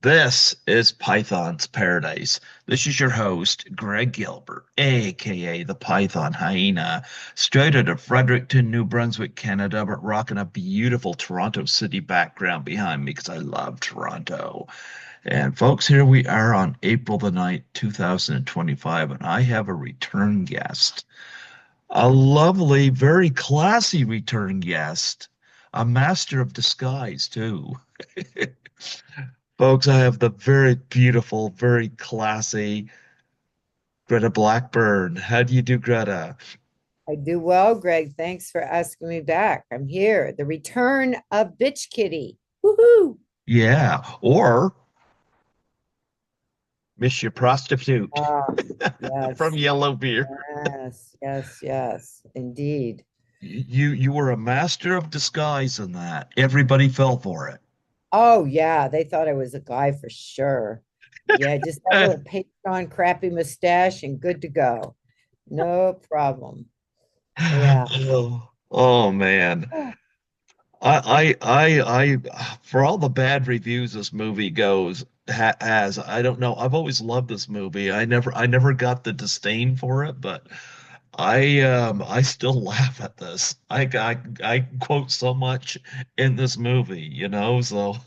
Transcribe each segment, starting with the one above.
This is Python's Paradise. This is your host, Greg Gilbert, aka the Python Hyena, straight out of Fredericton, New Brunswick, Canada, but rocking a beautiful Toronto City background behind me because I love Toronto. And folks, here we are on April the 9th, 2025, and I have a return guest. A lovely, very classy return guest. A master of disguise, too. Folks, I have the very beautiful, very classy Greta Blackburn. How do you do, Greta? I do well, Greg. Thanks for asking me back. I'm here. The return of Bitch Kitty. Woohoo! Yeah. Or Miss Your Prostitute Ah, from yes, Yellowbeard. yes, indeed. You were a master of disguise in that. Everybody fell for it. Oh, yeah, they thought I was a guy for sure. Yeah, just that little paste on crappy mustache and good to go. No problem. Yeah. Oh man. For all the bad reviews this movie has, I don't know. I've always loved this movie. I never got the disdain for it, but I still laugh at this. I quote so much in this movie, so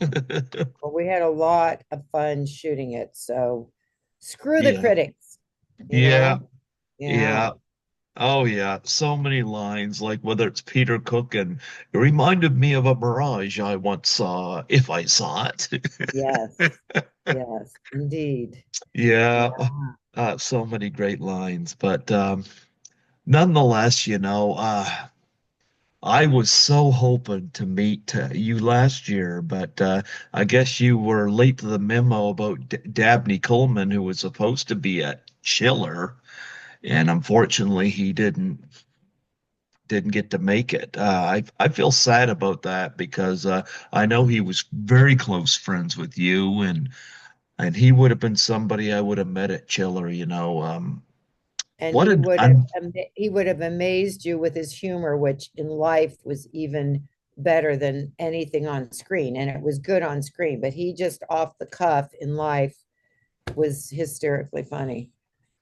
Well, we had a lot of fun shooting it. So screw the yeah, critics, you yeah, know? Yeah. yeah. Oh yeah, so many lines, like whether it's Peter Cook and it reminded me of a mirage I once saw, if I saw it. Yes. Yes, indeed. Yeah, Yeah. so many great lines, but nonetheless, I was so hoping to meet you last year, but I guess you were late to the memo about D Dabney Coleman, who was supposed to be at Chiller, and unfortunately, he didn't get to make it. I feel sad about that because I know he was very close friends with you, and he would have been somebody I would have met at Chiller. And What an un he would have amazed you with his humor, which in life was even better than anything on screen. And it was good on screen, but he just off the cuff in life was hysterically funny.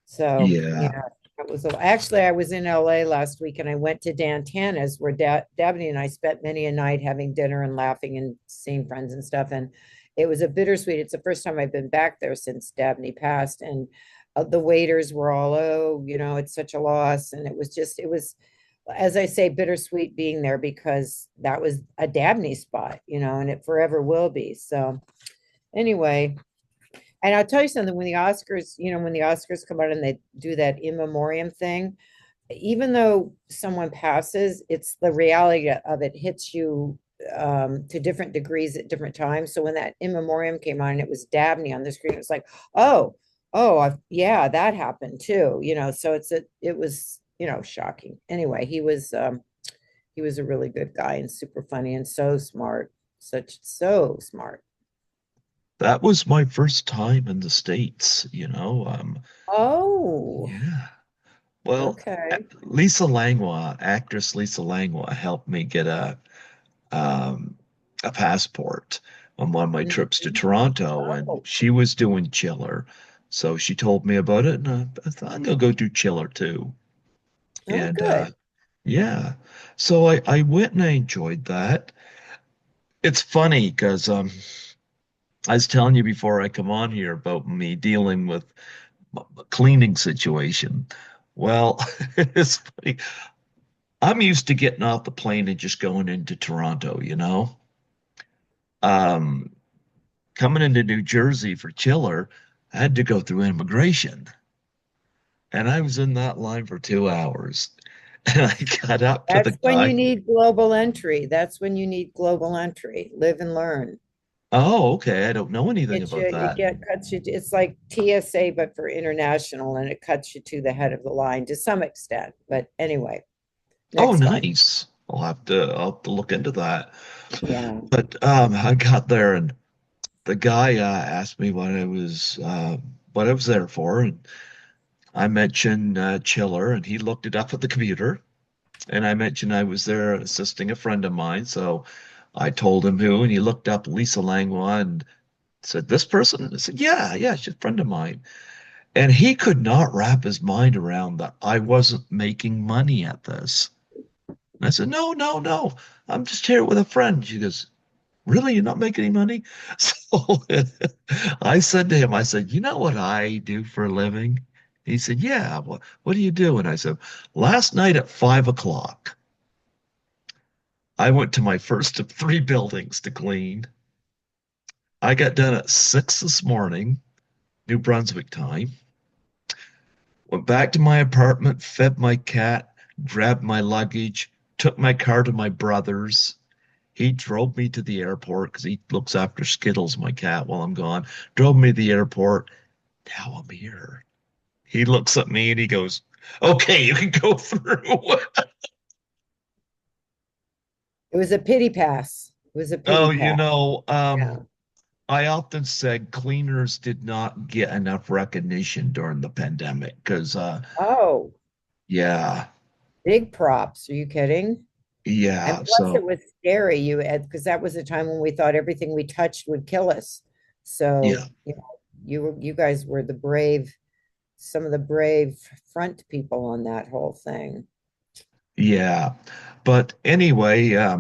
So Yeah. yeah, it was actually I was in LA last week and I went to Dan Tana's where Dabney and I spent many a night having dinner and laughing and seeing friends and stuff. And it was a bittersweet. It's the first time I've been back there since Dabney passed. And the waiters were all, oh, it's such a loss. And it was, as I say, bittersweet being there because that was a Dabney spot, and it forever will be. So anyway, and I'll tell you something, when the Oscars come out and they do that in memoriam thing, even though someone passes, it's the reality of it hits you to different degrees at different times. So when that in memoriam came on and it was Dabney on the screen, it was like, oh, yeah, that happened too, so it was, shocking. Anyway, he was a really good guy and super funny and so smart, so smart. That was my first time in the States. Oh, Yeah. Well, okay. Lisa Langlois, actress Lisa Langlois, helped me get um, a passport on one of my trips to Mhm. Toronto, and Oh, she was doing Chiller. So she told me about it, and I thought I'm gonna go do Chiller too. oh, And good. yeah, so I went and I enjoyed that. It's funny because I was telling you before I come on here about me dealing with a cleaning situation. Well, it's funny. I'm used to getting off the plane and just going into Toronto. Um, Coming into New Jersey for Chiller, I had to go through immigration. And I was in that line for 2 hours. And I got up to the That's when you guy. need global entry. That's when you need global entry. Live and learn. Oh, okay. I don't know anything about that. Cuts you. It's like TSA, but for international, and it cuts you to the head of the line to some extent. But anyway, Oh, next time. nice. I'll have to look into that. Yeah. But I got there and the guy asked me what I was there for, and I mentioned Chiller, and he looked it up at the computer, and I mentioned I was there assisting a friend of mine, so I told him who, and he looked up Lisa Langlois, and said, this person? I said, yeah, yeah, she's a friend of mine. And he could not wrap his mind around that I wasn't making money at this. And I said, no, no, no. I'm just here with a friend. She goes, really? You're not making any money? So I said to him, I said, you know what I do for a living? He said, yeah, what do you do? And I said, last night at 5 o'clock, I went to my first of three buildings to clean. I got done at 6 this morning, New Brunswick time. Went back to my apartment, fed my cat, grabbed my luggage, took my car to my brother's. He drove me to the airport because he looks after Skittles, my cat, while I'm gone. Drove me to the airport. Now I'm here. He looks at me and he goes, okay, you can go through. It was a pity pass. It was a pity Oh, pass. Yeah. I often said cleaners did not get enough recognition during the pandemic because, Oh, yeah, big props. Are you kidding? And yeah. plus it So, was scary, you had because that was a time when we thought everything we touched would kill us. yeah, So, you guys were the brave, some of the brave front people on that whole thing. yeah. But anyway, I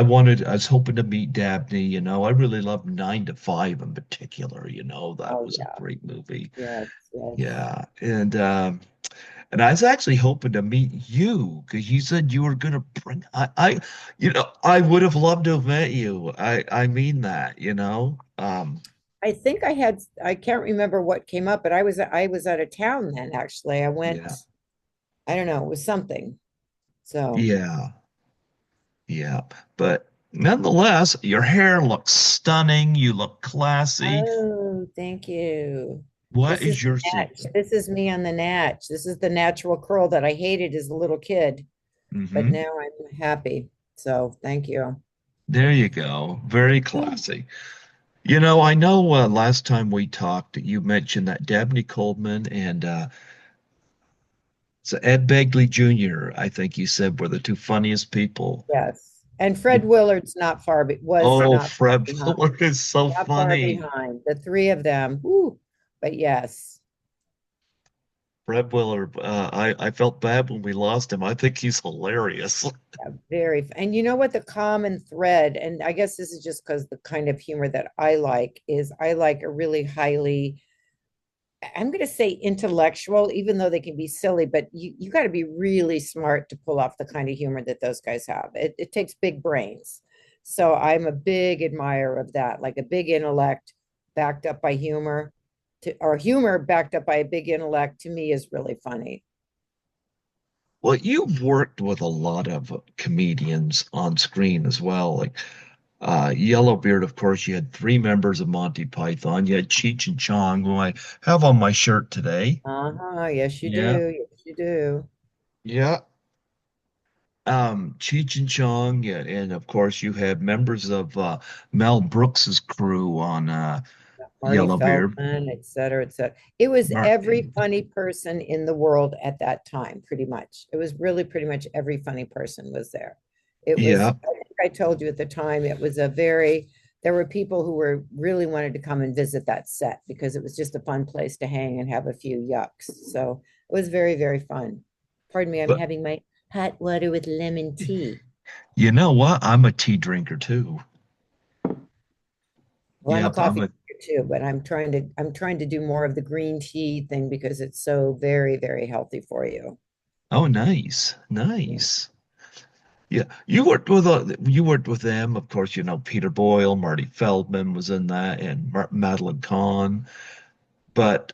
was hoping to meet Dabney. I really love 9 to 5 in particular. That Oh was a yeah. great movie. Yes, yes. Yeah. And I was actually hoping to meet you because you said you were going to bring, I would have loved to have met you. I mean that. I think I can't remember what came up, but I was out of town then actually. I went, Yeah, I don't know, it was something. So, yeah, yeah. But nonetheless, your hair looks stunning. You look classy. oh, thank you. What This is is the your natch. secret? This is me on the natch. This is the natural curl that I hated as a little kid, but Hmm. now I'm happy. So, thank you. There you go. Very classy. I know last time we talked, you mentioned that Dabney Coleman and so Ed Begley Jr., I think you said were the two funniest people. Yes. And You- Fred Willard's not far, but was oh, not far Fred behind. Willard is so Not far funny. behind. The three of them. Whoo. But yes, Fred Willard, I felt bad when we lost him. I think he's hilarious. yeah, and you know what the common thread, and I guess this is just because the kind of humor that I like is I like a really highly, I'm going to say intellectual, even though they can be silly, but you got to be really smart to pull off the kind of humor that those guys have. It takes big brains. So I'm a big admirer of that, like a big intellect backed up by humor, or humor backed up by a big intellect to me is really funny. Well, you've worked with a lot of comedians on screen as well. Like Yellowbeard, of course, you had three members of Monty Python. You had Cheech and Chong, who I have on my shirt today. Uh-huh. Yes, you Yeah. do. Yes, you do. Yeah. Cheech and Chong, yeah, and of course you had members of Mel Brooks's crew on Marty Yellowbeard. Feldman, et cetera, et cetera. It was every Martin. funny person in the world at that time, pretty much. It was really pretty much every funny person was there. It was, Yeah. I think I told you at the time, it was there were people who were really wanted to come and visit that set because it was just a fun place to hang and have a few yucks. So it was very, very fun. Pardon me, I'm But having my hot water with lemon tea. you know what? I'm a tea drinker too. Well, I'm a Yep, coffee drinker too, but I'm trying to do more of the green tea thing because it's so very, very healthy for you. oh, nice. Yeah. Nice. Yeah. You worked with them, of course, Peter Boyle, Marty Feldman was in that, and Madeline Kahn. But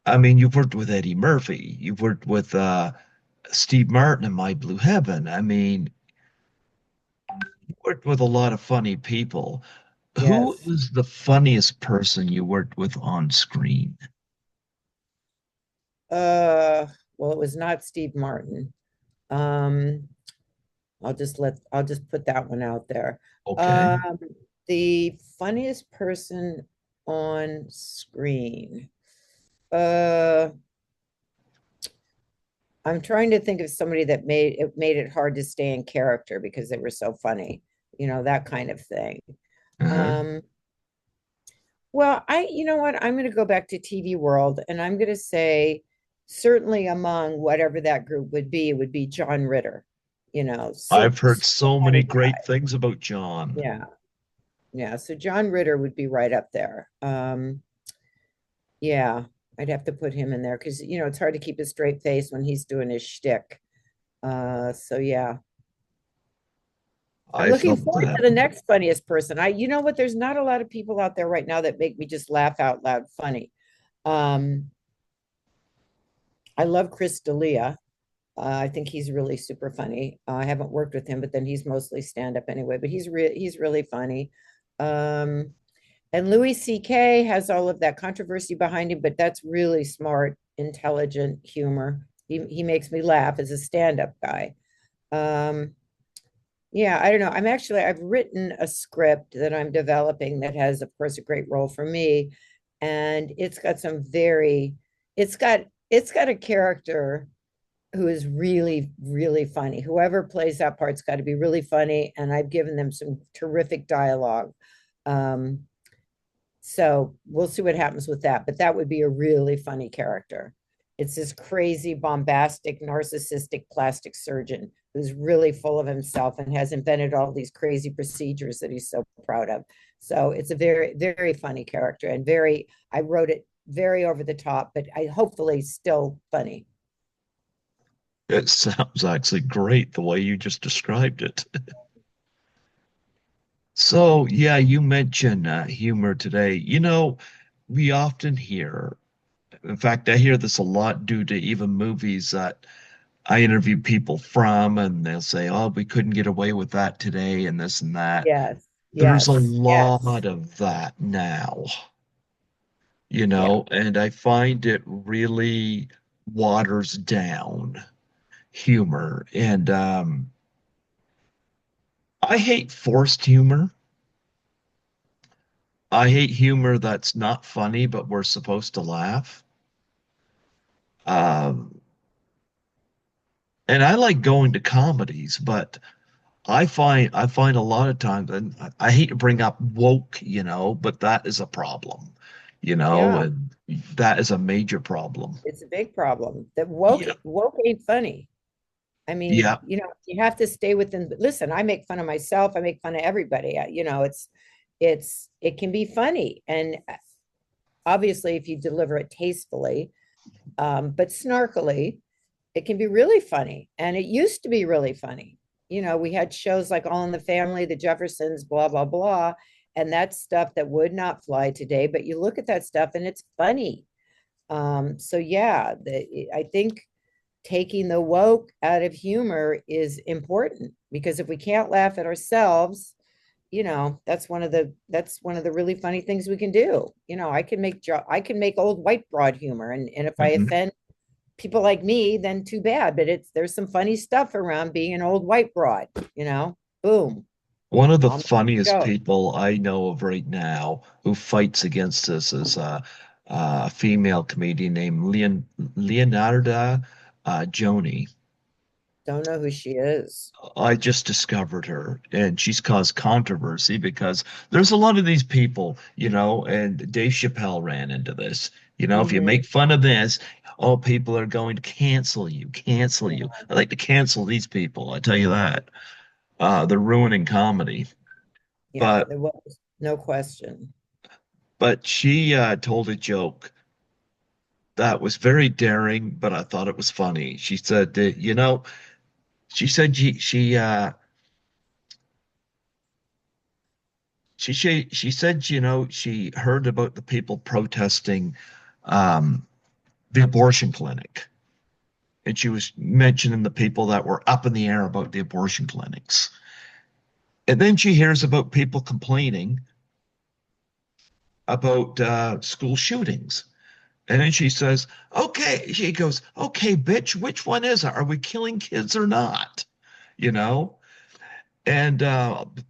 I mean, you've worked with Eddie Murphy. You've worked with Steve Martin in My Blue Heaven. I mean, you worked with a lot of funny people. Who Yes. is the funniest person you worked with on screen? Uh, well, it was not Steve Martin. Um, I'll just put that one out there. Okay. Um, the funniest person on screen. Uh, I'm trying to think of somebody that made it hard to stay in character because they were so funny, that kind of thing. Uh-huh. Um, Well, you know what? I'm going to go back to TV world and I'm going to say certainly among whatever that group would be, it would be John Ritter. I've heard Super so many funny guy. great things about John. Yeah. Yeah. So John Ritter would be right up there. Yeah, I'd have to put him in there because, it's hard to keep a straight face when he's doing his shtick. So yeah. I'm I looking felt forward that. to the next funniest person. You know what? There's not a lot of people out there right now that make me just laugh out loud funny. Um, I love Chris D'Elia. I think he's really super funny. I haven't worked with him, but then he's mostly stand up anyway. But he's really funny. Um, and Louis C.K. has all of that controversy behind him, but that's really smart, intelligent humor. He makes me laugh as a stand up guy. Um, Yeah, I don't know. I've written a script that I'm developing that has, of course, a great role for me. And it's got a character who is really, really funny. Whoever plays that part's got to be really funny. And I've given them some terrific dialogue. Um, so we'll see what happens with that. But that would be a really funny character. It's this crazy, bombastic, narcissistic plastic surgeon who's really full of himself and has invented all these crazy procedures that he's so proud of. So it's a very, very funny character and I wrote it very over the top, but I hopefully still funny. It sounds actually great the way you just described it. So, yeah, you mentioned humor today. We often hear, in fact, I hear this a lot due to even movies that I interview people from, and they'll say, oh, we couldn't get away with that today, and this and that. Yes, There's a yes, lot yes. of that now, Yeah, and I find it really waters down humor. And I hate forced humor. I hate humor that's not funny, but we're supposed to laugh. Um, and I like going to comedies, but I find a lot of times, and I hate to bring up woke, but that is a problem, yeah. and that is a major problem. It's a big problem. That Yeah, woke ain't funny. I mean, yeah. you have to stay within. But listen, I make fun of myself. I make fun of everybody. It can be funny, and obviously, if you deliver it tastefully, but snarkily, it can be really funny. And it used to be really funny. We had shows like All in the Family, The Jeffersons, blah blah blah, and that's stuff that would not fly today. But you look at that stuff, and it's funny. So yeah, I think taking the woke out of humor is important because if we can't laugh at ourselves, that's one of the really funny things we can do. I can make old white broad humor, and if I Mhm. offend people like me, then too bad. But there's some funny stuff around being an old white broad. Boom, One of the I'll make a funniest joke. people I know of right now who fights against this is a female comedian named Leonarda Joni. Don't know who she is. I just discovered her, and she's caused controversy because there's a lot of these people, and Dave Chappelle ran into this. If you Hmm. make fun of this, oh, people are going to cancel you, cancel you. Yeah, I like to cancel these people, I tell you that. They're ruining comedy. yeah, But there was no question. but she told a joke that was very daring, but I thought it was funny. She said that, she said, she heard about the people protesting um, the abortion clinic. And she was mentioning the people that were up in the air about the abortion clinics. And then she hears about people complaining about school shootings. And then she says, okay, she goes, okay, bitch, which one is it? Are we killing kids or not? You know? And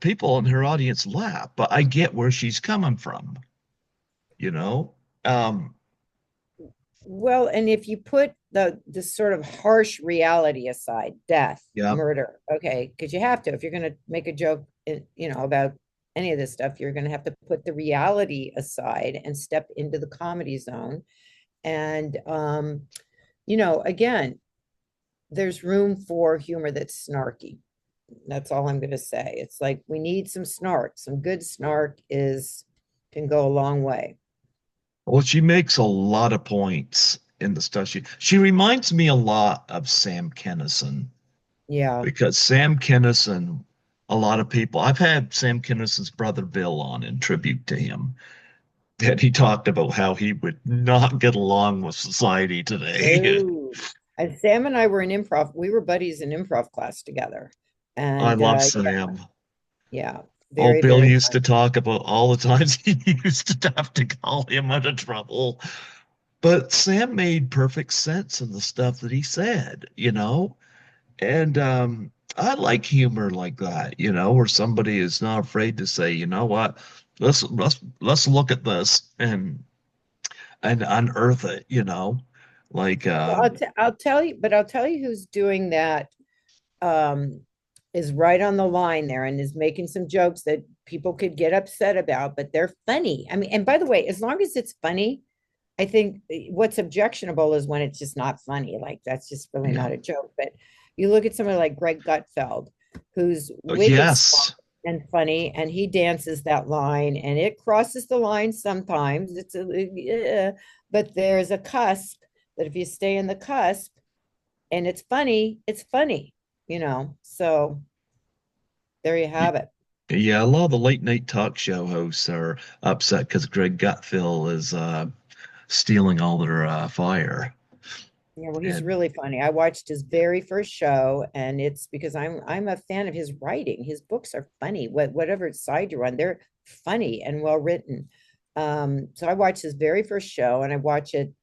people in her audience laugh, but I get where she's coming from, you know? Um, Well, and if you put the sort of harsh reality aside, death, yeah. murder, okay, because you have to if you're going to make a joke, about any of this stuff, you're going to have to put the reality aside and step into the comedy zone. And, again, there's room for humor that's snarky. That's all I'm going to say. It's like we need some snark. Some good snark is can go a long way. Well, she makes a lot of points in the stuff. She reminds me a lot of Sam Kinison Yeah. because Sam Kinison, a lot of people, I've had Sam Kinison's brother Bill on in tribute to him, and he talked about how he would not get along with society today. No. And Sam and I were in improv. We were buddies in improv class together. I And love yeah, Sam. yeah, Oh, very, Bill very used fun. to talk about all the times he used to have to call him out of trouble. But Sam made perfect sense in the stuff that he said, you know? And I like humor like that, where somebody is not afraid to say, you know what, let's look at this and unearth it, like Well, I'll tell you who's doing that um, is right on the line there and is making some jokes that people could get upset about, but they're funny. I mean, and by the way, as long as it's funny, I think what's objectionable is when it's just not funny. Like that's just really yeah. not a joke. But you look at somebody like Greg Gutfeld, whose wig is smart Yes. and funny, and he dances that line, and it crosses the line sometimes. But there's a cusp that if you stay in the cusp and it's funny, So there you Y- have it. Yeah, a lot of the late night talk show hosts are upset because Greg Gutfeld is stealing all their fire. Yeah, well, he's And really funny. I watched his very first show, and it's because I'm a fan of his writing. His books are funny. Whatever side you're on, they're funny and well written. So I watched his very first show, and I watch it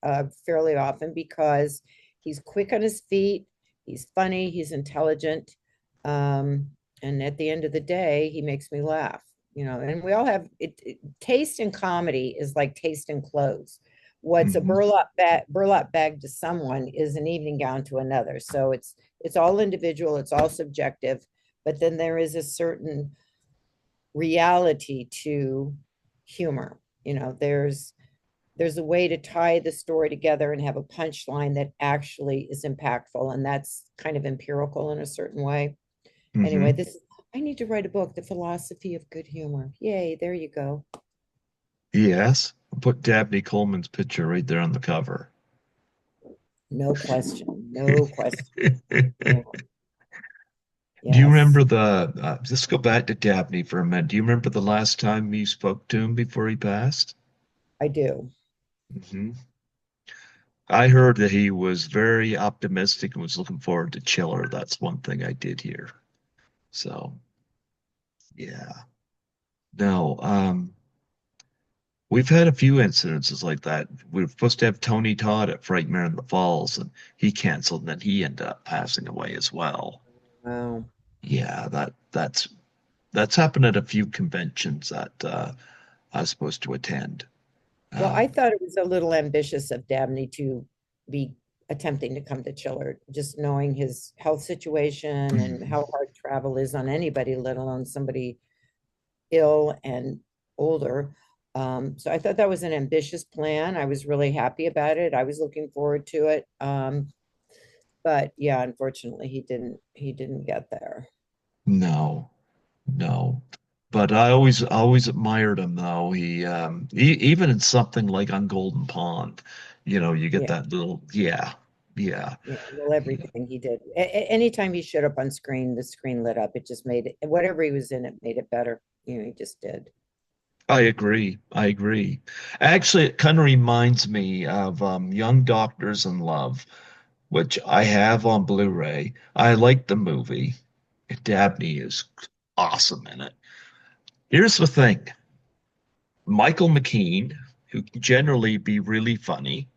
fairly often because he's quick on his feet, he's funny, he's intelligent, um, and at the end of the day, he makes me laugh. And we all have taste in comedy is like taste in clothes. What's a mhm. burlap bag to someone is an evening gown to another. So it's all individual, it's all subjective, but then there is a certain reality to humor. There's a way to tie the story together and have a punchline that actually is impactful, and that's kind of empirical in a certain way. Anyway, Hmm. this I need to write a book, The Philosophy of Good Humor. Yay, there you go. Yes. Put Dabney Coleman's picture right there on the cover. No question. No question. Yeah. Do you Yes. remember let's go back to Dabney for a minute. Do you remember the last time you spoke to him before he passed? I do. Hmm. I heard that he was very optimistic and was looking forward to Chiller. That's one thing I did hear. So, yeah. No, we've had a few incidences like that. We were supposed to have Tony Todd at Frightmare in the Falls, and he canceled, and then he ended up passing away as well. Wow. Yeah, that's happened at a few conventions that I was supposed to attend. Well, I Um, thought it was a little ambitious of Dabney to be attempting to come to Chillard, just knowing his health situation and how hard travel is on anybody, let alone somebody ill and older. So I thought that was an ambitious plan. I was really happy about it. I was looking forward to it. But yeah, unfortunately, he didn't get there. no, no. But I always admired him though. Even in something like on Golden Pond, you get Yeah. that little yeah, yeah, Yeah, well, yeah. everything he did. Anytime he showed up on screen, the screen lit up. It just made it, whatever he was in, it made it better. He just did. I agree. I agree. Actually, it kind of reminds me of Young Doctors in Love, which I have on Blu-ray. I like the movie. Dabney is awesome in it. Here's the thing. Michael McKean, who can generally be really funny.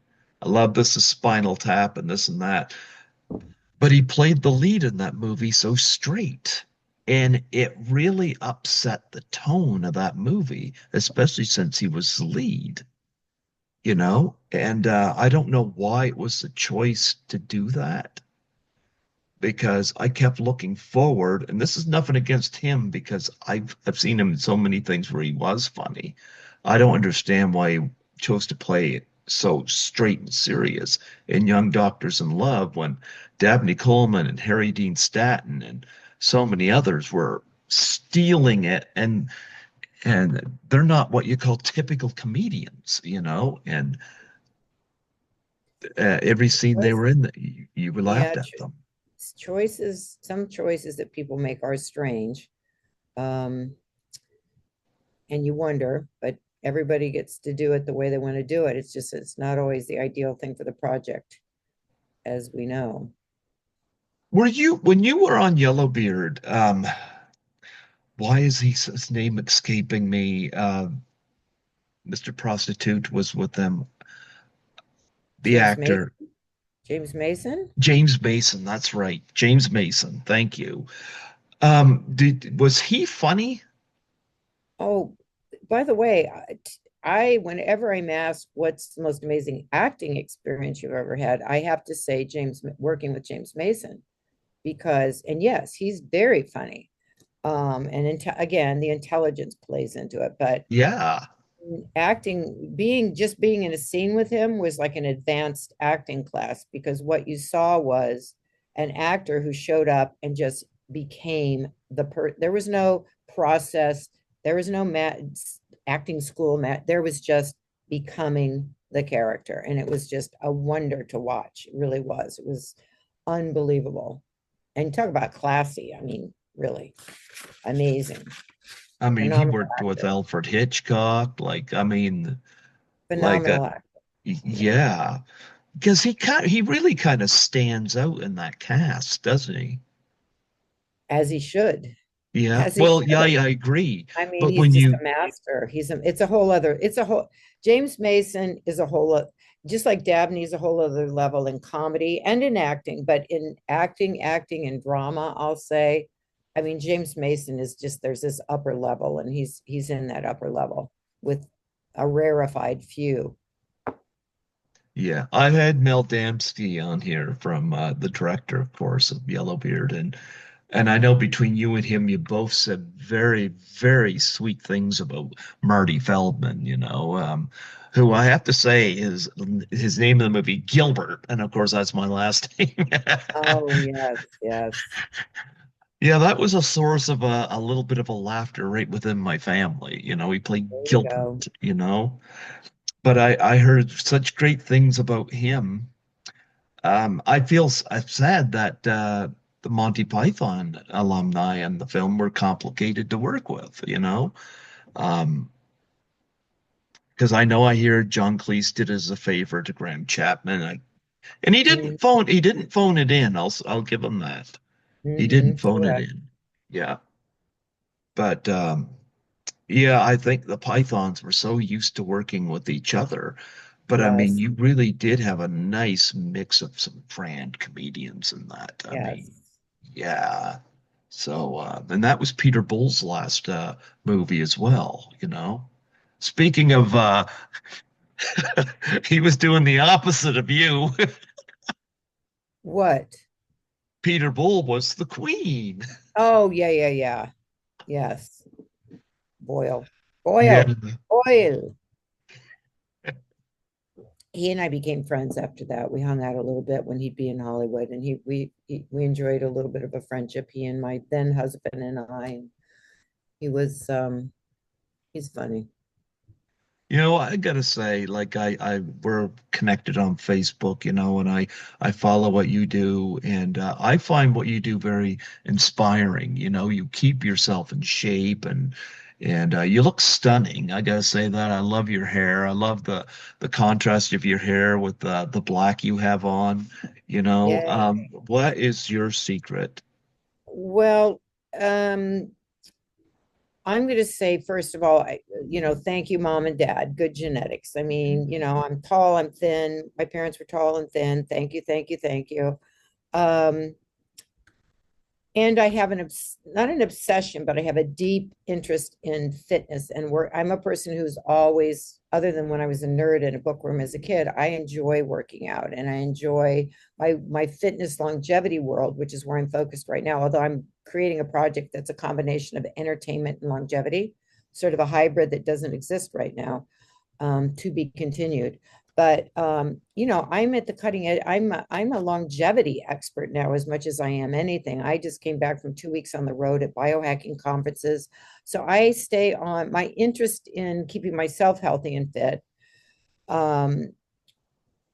I love this is Spinal Tap and this and that. But he played the lead in that movie so straight. And it really upset the tone of that movie, especially since he was the lead, And I don't know why it was the choice to do that. because I kept looking forward, and this is nothing against him because I've seen him in so many things where he was funny. I don't understand why he chose to play it so straight and serious in Young Doctors in Love when Dabney Coleman and Harry Dean Stanton and so many others were stealing it, and they're not what you call typical comedians, and every scene they were in, you Yeah, laughed at them. choices, some choices that people make are strange. Um, and you wonder, but everybody gets to do it the way they want to do it. It's just, it's not always the ideal thing for the project, as we know. Were you when you were on Yellowbeard? Why is his name escaping me? Mr. Prostitute was with them. The James Mason, actor James Mason. James Mason. That's right, James Mason. Thank you. Was he funny? Oh, by the way, whenever I'm asked what's the most amazing acting experience you've ever had, I have to say working with James Mason, because, and yes, he's very funny. Again, the intelligence plays into it, but Yeah, acting, being in a scene with him was like an advanced acting class, because what you saw was an actor who showed up and just became there was no process, there was no acting school, there was just becoming the character, and it was just a wonder to watch. It really was. It was unbelievable. And talk about classy. I mean, really amazing. I mean he Phenomenal worked with actor. Alfred Hitchcock. Like Phenomenal actor. Yeah. yeah, because he really kind of stands out in that cast, doesn't he? As he should. Yeah. As he Well, yeah, should. I agree. I mean, But he's when just you a master. It's a whole, James Mason is a just like Dabney is a whole other level in comedy and in acting, but in acting and drama, I'll say, I mean, James Mason is just, there's this upper level, and he's in that upper level with a rarefied few. Yeah, I've had Mel Damsky on here from the director, of course, of Yellowbeard, and I know between you and him, you both said very, very sweet things about Marty Feldman, who I have to say is his name in the movie Gilbert, and of course that's my last name. Oh, yes, yes. Yeah, that was a source of a little bit of a laughter right within my family. He played There you go. Gilbert. But I heard such great things about him. I feel sad that the Monty Python alumni in the film were complicated to work with. Um, because I know I hear John Cleese did as a favor to Graham Chapman, and he didn't phone it in. I'll give him that. He didn't phone it Correct. in. Yeah, but yeah, I think the Pythons were so used to working with each other. But I mean, Yes, you really did have a nice mix of some brand comedians in that. I mean, yes. yeah. So, and that was Peter Bull's last movie as well. Speaking of, he was doing the opposite of you. What? Peter Bull was the Queen. Oh, yeah, yeah, yeah. Yes. Boyle. Yeah. Boyle. Boyle. He and I became friends after that. We hung out a little bit when he'd be in Hollywood, and we enjoyed a little bit of a friendship, he and my then husband and I. He was he's funny. I gotta say, like we're connected on Facebook, and I follow what you do, and I find what you do very inspiring. You keep yourself in shape, and you look stunning. I gotta say that. I love your hair. I love the contrast of your hair with the black you have on. Yeah. What is your secret? Well, I'm going to say, first of all, thank you, mom and dad. Good genetics. I mean, I'm tall, I'm thin. My parents were tall and thin. Thank you, thank you, thank you. Um, And I have not an obsession, but I have a deep interest in fitness and work. I'm a person who's always, other than when I was a nerd in a bookworm as a kid, I enjoy working out and I enjoy my fitness longevity world, which is where I'm focused right now. Although I'm creating a project that's a combination of entertainment and longevity, sort of a hybrid that doesn't exist right now, to be continued. But I'm at the cutting edge. I'm a longevity expert now as much as I am anything. I just came back from 2 weeks on the road at biohacking conferences. So I stay on my interest in keeping myself healthy and fit. Um,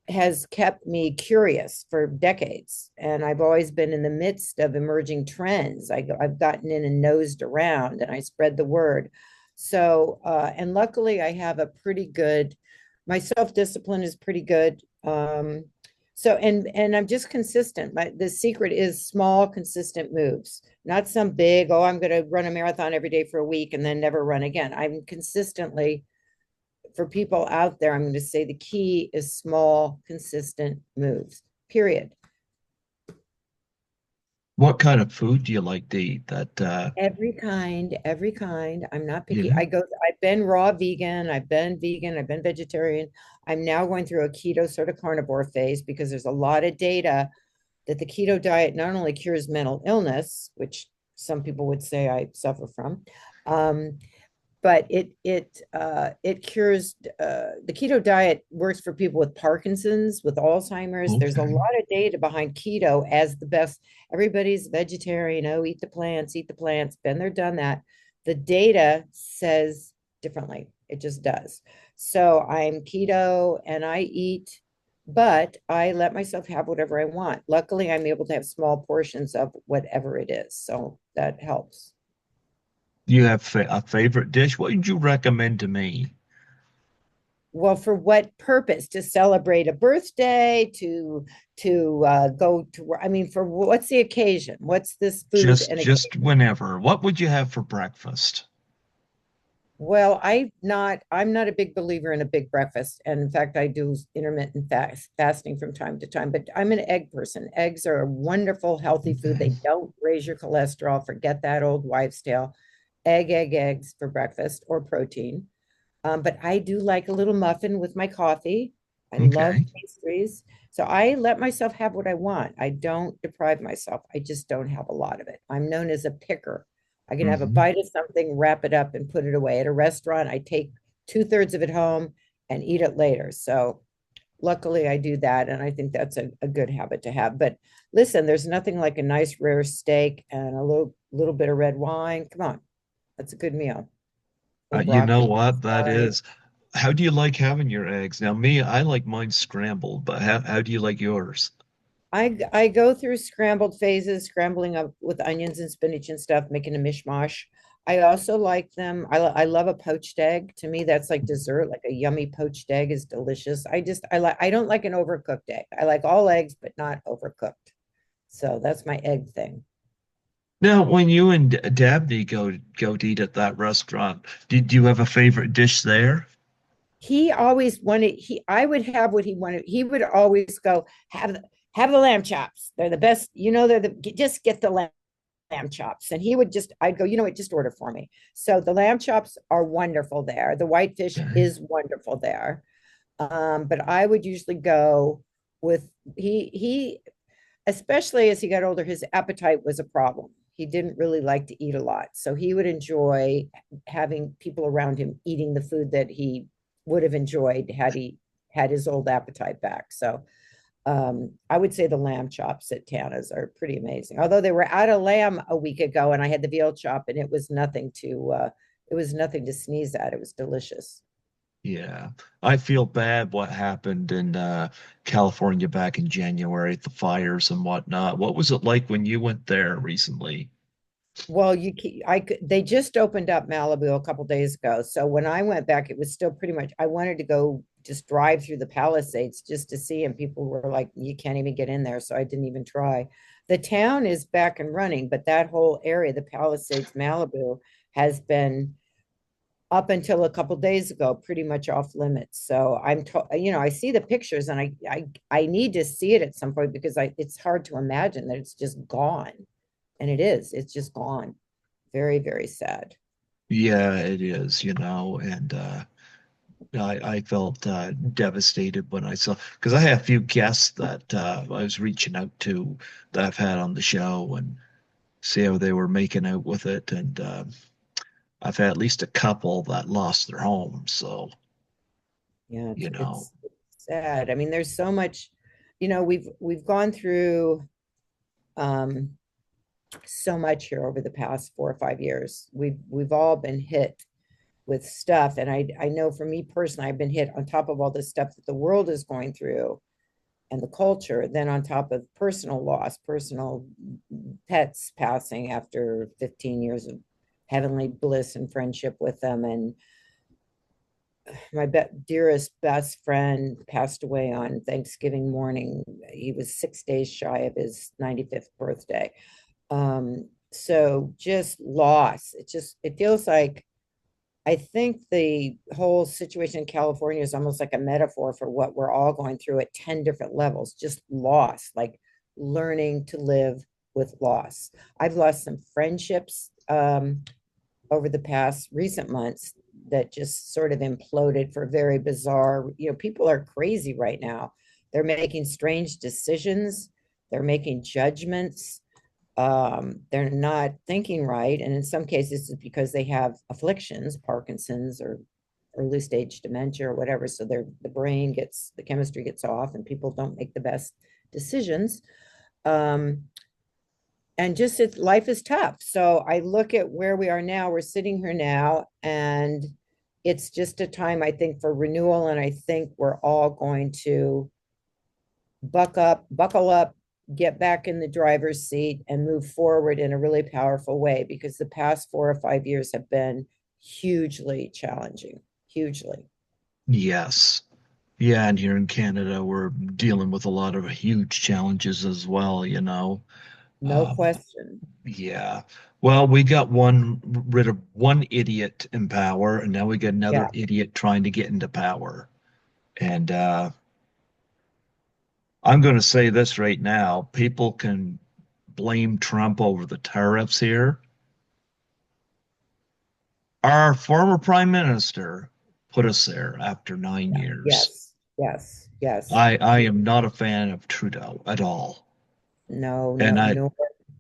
has kept me curious for decades. And I've always been in the midst of emerging trends. I've gotten in and nosed around and I spread the word. So, and luckily I have a pretty good, my self-discipline is pretty good. And I'm just consistent. The secret is small, consistent moves, not some big, oh, I'm going to run a marathon every day for a week and then never run again. I'm consistently, for people out there, I'm going to say the key is small, consistent moves, period. What kind of food do you like to eat that Every kind, every kind. I'm not picky. yeah. I've been raw vegan, I've been vegan, I've been vegetarian. I'm now going through a keto sort of carnivore phase because there's a lot of data that the keto diet not only cures mental illness, which some people would say I suffer from, um, but it cures, the keto diet works for people with Parkinson's, with Alzheimer's. There's a Okay. lot of data behind keto as the best. Everybody's vegetarian, oh, eat the plants, eat the plants. Been there, done that. The data says differently. It just does. So I'm keto and I eat, but I let myself have whatever I want. Luckily, I'm able to have small portions of whatever it is. So that helps. Do you have a favorite dish? What would you recommend to me? Well, for what purpose? To celebrate a birthday, to go to work? I mean, for what's the occasion? What's this food Just and just occasion? whenever. What would you have for breakfast? Well, I'm not a big believer in a big breakfast. And in fact, I do intermittent fasting from time to time, but I'm an egg person. Eggs are a wonderful, healthy food. Okay. They don't raise your cholesterol. Forget that old wives' tale. Eggs for breakfast or protein. But I do like a little muffin with my coffee. I love Okay. pastries. So I let myself have what I want. I don't deprive myself. I just don't have a lot of it. I'm known as a picker. I can have a Hmm. bite of something, wrap it up, and put it away. At a restaurant, I take two-thirds of it home and eat it later. So luckily, I do that. And I think that's a good habit to have. But listen, there's nothing like a nice rare steak and a little bit of red wine. Come on, that's a good meal. Little You know broccoli on what the that side. is? How do you like having your eggs? Now, me, I like mine scrambled, but how do you like yours? I go through scrambled phases, scrambling up with onions and spinach and stuff, making a mishmash. I also like them. I love a poached egg. To me, that's like dessert. Like a yummy poached egg is delicious. I don't like an overcooked egg. I like all eggs, but not overcooked. So that's my egg thing. Now, when you and Dabney go to eat at that restaurant, did you have a favorite dish there? He always wanted he I would have what he wanted. He would always go have the lamb chops. They're the best. They're the just get the lamb chops. And he would just, I'd go, just order for me. So the lamb chops are wonderful there. The whitefish Okay. is wonderful there. But I would usually go with especially as he got older, his appetite was a problem. He didn't really like to eat a lot. So he would enjoy having people around him eating the food that he would have enjoyed had he had his old appetite back. So I would say the lamb chops at Tana's are pretty amazing. Although they were out of lamb a week ago, and I had the veal chop, and it was nothing to sneeze at. It was delicious. Yeah. I feel bad what happened in California back in January, the fires and whatnot. What was it like when you went there recently? Well, they just opened up Malibu a couple days ago. So when I went back, it was still pretty much, I wanted to go just drive through the Palisades just to see, and people were like, you can't even get in there. So I didn't even try. The town is back and running, but that whole area, the Palisades, Malibu, has been up until a couple days ago pretty much off limits. So I see the pictures and I need to see it at some point because it's hard to imagine that it's just gone. And it is, it's just gone. Very, very sad. Yeah, it is, and I felt devastated when I saw because I have a few guests that I was reaching out to that I've had on the show and see how they were making out with it, and I've had at least a couple that lost their homes. So, Yeah, you know, it's sad. I mean, there's so much, we've gone through um so much here over the past 4 or 5 years. We've all been hit with stuff. And I know for me personally, I've been hit on top of all the stuff that the world is going through and the culture, then on top of personal loss, personal pets passing after 15 years of heavenly bliss and friendship with them. And my dearest best friend passed away on Thanksgiving morning. He was 6 days shy of his 95th birthday. So just loss. It feels like I think the whole situation in California is almost like a metaphor for what we're all going through at 10 different levels, just loss, like learning to live with loss. I've lost some friendships over the past recent months that just sort of imploded for very bizarre, people are crazy right now. They're making strange decisions, they're making judgments, they're not thinking right. And in some cases, it's because they have afflictions, Parkinson's or early stage dementia or whatever. So the brain gets, the chemistry gets off and people don't make the best decisions. Um, and just life is tough. So I look at where we are now, we're sitting here now, and it's just a time, I think, for renewal. And I think we're all going to buckle up, get back in the driver's seat, and move forward in a really powerful way because the past 4 or 5 years have been hugely challenging, hugely. yes. Yeah, and here in Canada, we're dealing with a lot of huge challenges as well. No Um, question. yeah. Well, we got rid of one idiot in power, and now we got another Yeah. idiot trying to get into power. And I'm going to say this right now. People can blame Trump over the tariffs here. Our former prime minister put us there after 9 years. Yes. Yes. Yes. I am not a fan of Trudeau at all. No, And no,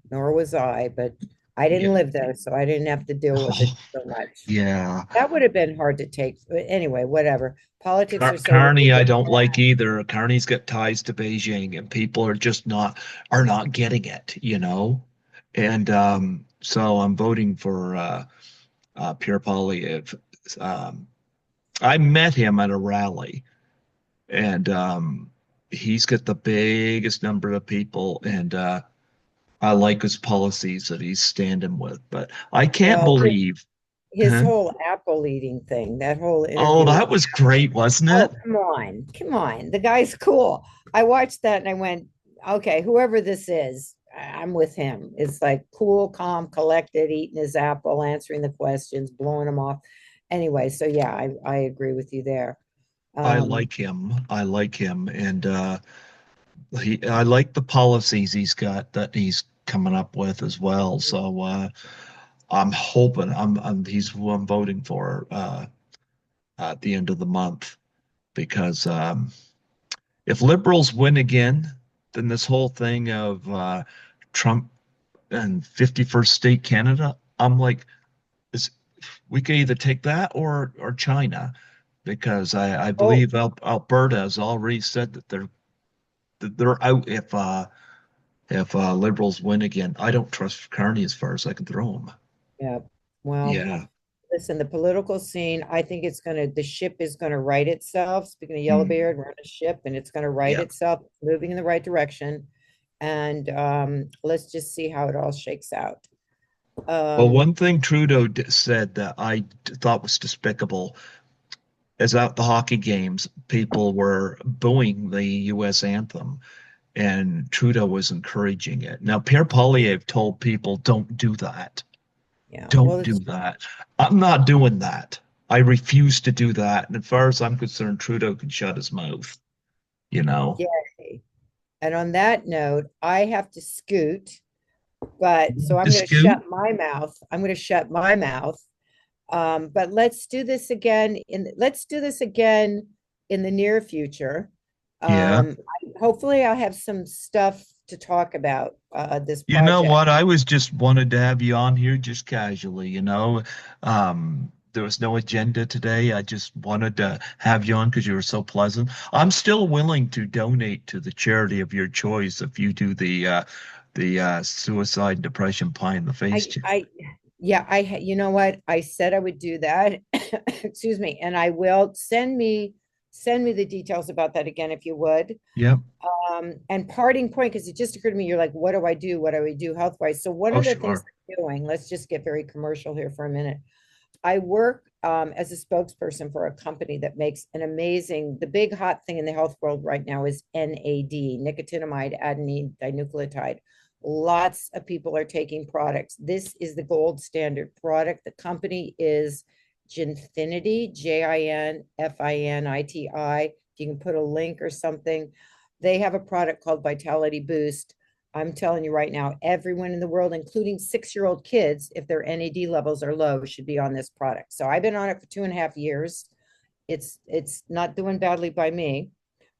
nor was I, but I yeah, didn't live there, so I didn't have to deal with it oh, so much. yeah. That would have been hard to take. But anyway, whatever. Politics are so Carney, I ridiculous. don't like either. Carney's got ties to Beijing, and people are just not getting it. And so I'm voting for Pierre Poilievre. Um, I met him at a rally, and he's got the biggest number of people, and I like his policies that he's standing with. But I can't Well, believe, his huh? whole apple eating thing, that whole Oh, interview with, that was great, wasn't it? oh, come on, come on. The guy's cool. I watched that and I went, okay, whoever this is, I'm with him. It's like cool, calm, collected, eating his apple, answering the questions, blowing them off. Anyway, so yeah, I agree with you there. I Um, like him. I like him, and I like the policies he's got that he's coming up with as well. So I'm hoping he's who I'm voting for at the end of the month because if liberals win again, then this whole thing of Trump and 51st state Canada, I'm like, is we could either take that or China because I oh, believe Alberta has already said that they're out if liberals win again. I don't trust Carney as far as I can throw him. yeah. Well, Yeah. listen, the political scene, I think the ship is gonna right itself. Speaking of Mm, Yellowbeard, we're on a ship and it's gonna right yeah. itself, moving in the right direction. And let's just see how it all shakes out. Well, Um, one thing Trudeau said that I thought was despicable is at the hockey games, people were booing the U.S. anthem, and Trudeau was encouraging it. Now, Pierre Poilievre told people, "Don't do that. yeah, well, Don't do it's that." I'm not doing that. I refuse to do that. And as far as I'm concerned, Trudeau can shut his mouth. You know. yay. And on that note, I have to scoot. But so I'm The going to scoop? shut my mouth. I'm going to shut my mouth. But let's do this again in the near future. Yeah. Hopefully I'll have some stuff to talk about this You know project. what? I was just wanted to have you on here just casually, you know. There was no agenda today. I just wanted to have you on because you were so pleasant. I'm still willing to donate to the charity of your choice if you do the suicide and depression pie in the face. I yeah, you know what? I said I would do that. Excuse me, and I will send me the details about that again if you would. Yep. And parting point, because it just occurred to me, you're like, what do I do? What do I do health wise? So one Oh, of the things sure. I'm doing, let's just get very commercial here for a minute. I work as a spokesperson for a company that makes an amazing, the big hot thing in the health world right now is NAD, nicotinamide adenine dinucleotide. Lots of people are taking products. This is the gold standard product. The company is Ginfinity, Jinfiniti. You can put a link or something. They have a product called Vitality Boost. I'm telling you right now, everyone in the world, including 6-year-old kids, if their NAD levels are low, should be on this product. So I've been on it for 2.5 years. It's not doing badly by me,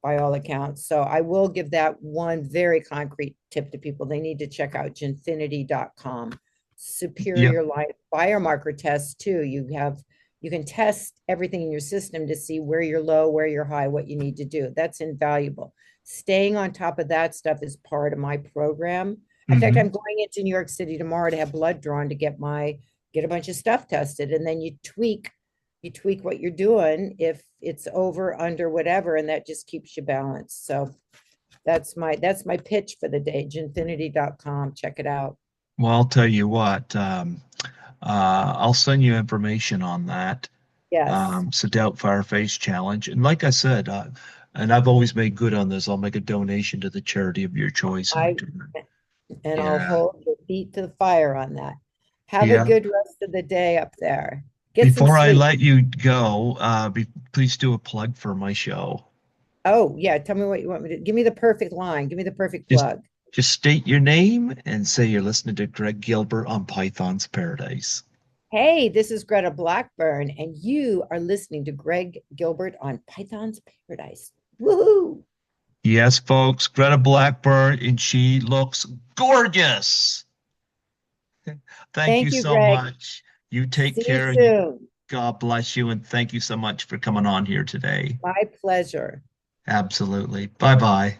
by all accounts. So I will give that one very concrete tip to people. They need to check out ginfinity.com. Yep. Superior life biomarker tests too. You can test everything in your system to see where you're low, where you're high, what you need to do. That's invaluable. Staying on top of that stuff is part of my program. In fact, Hmm. I'm going into New York City tomorrow to have blood drawn to get a bunch of stuff tested, and then you tweak what you're doing if it's over, under, whatever, and that just keeps you balanced. So that's my pitch for the day. Ginfinity.com. Check it out. Well, I'll tell you what. I'll send you information on that. Yes, So Doubtfire Face Challenge. And like I said, and I've always made good on this, I'll make a donation to the charity of your choice in I return. and I'll Yeah. hold your feet to the fire on that. Have a Yeah. good rest of the day up there. Get some Before I sleep. let you go, please do a plug for my show. Oh, yeah. Tell me what you want me to give me the perfect line. Give me the perfect Just plug. just state your name and say you're listening to Greg Gilbert on Python's Paradise. Hey, this is Greta Blackburn, and you are listening to Greg Gilbert on Python's Paradise. Woohoo! Yes, folks, Greta Blackburn, and she looks gorgeous. Thank you Thank you, so Greg. much. You take See you care. soon. God bless you, and thank you so much for coming on here today. My pleasure. Absolutely. Bye bye.